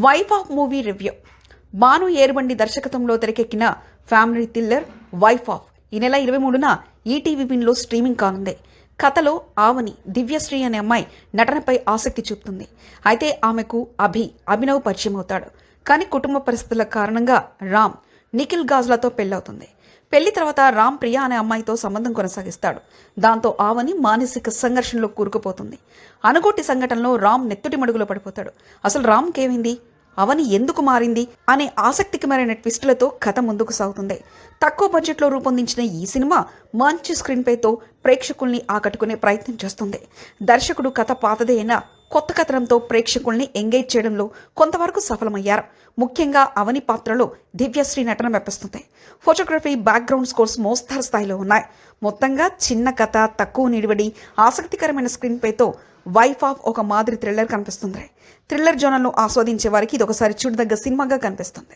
Wife of movie review. Bhanu Erubandi దర్శకత్వంలో తెరకెక్కిన family thriller wife of ఈ నెల 23న ఈటీవీ విన్లో స్ట్రీమింగ్ కానుంది. కథలో ఆవని దివ్యశ్రీ అనే అమ్మాయి నటనపై ఆసక్తి చూపుతుంది. అయితే ఆమెకు అభినవ్ పరిచయం అవుతాడు. కానీ కుటుంబ పరిస్థితుల కారణంగా రామ్ నిఖిల్ గాజ్లతో పెళ్ళవుతుంది. పెళ్లి తర్వాత రామ్ ప్రియా అనే అమ్మాయితో సంబంధం కొనసాగిస్తాడు. దాంతో ఆవని మానసిక సంఘర్షణలో కూరుకుపోతుంది. అనుకోటి సంఘటనలో రామ్ నెత్తుటి మడుగులో పడిపోతాడు. అసలు రామ్కేమైంది, అవని ఎందుకు మారింది అనే ఆసక్తికరమైన ట్విస్టులతో కథ ముందుకు సాగుతుంది. తక్కువ బడ్జెట్లో రూపొందించిన ఈ సినిమా మంచి స్క్రీన్ ప్లేతో ప్రేక్షకుల్ని ఆకట్టుకునే ప్రయత్నం చేస్తుంది. దర్శకుడు కథ పాతదే అయినా కొత్త కథనంతో ప్రేక్షకుల్ని ఎంగేజ్ చేయడంలో కొంతవరకు సఫలమయ్యారు. ముఖ్యంగా అవని పాత్రలో దివ్యశ్రీ నటన మెప్పిస్తుంది. ఫోటోగ్రఫీ, బ్యాక్గ్రౌండ్ స్కోర్స్ మోస్తరు స్థాయిలో ఉన్నాయి. మొత్తంగా చిన్న కథ, తక్కువ నిడివడి, ఆసక్తికరమైన స్క్రీన్ ప్లేతో వైఫ్ ఆఫ్ ఒక మాదిరి థ్రిల్లర్ కనిపిస్తుంది. థ్రిల్లర్ జోనర్ను ఆస్వాదించే వారికి ఇది ఒకసారి చూడదగ్గ సినిమాగా కనిపిస్తుంది.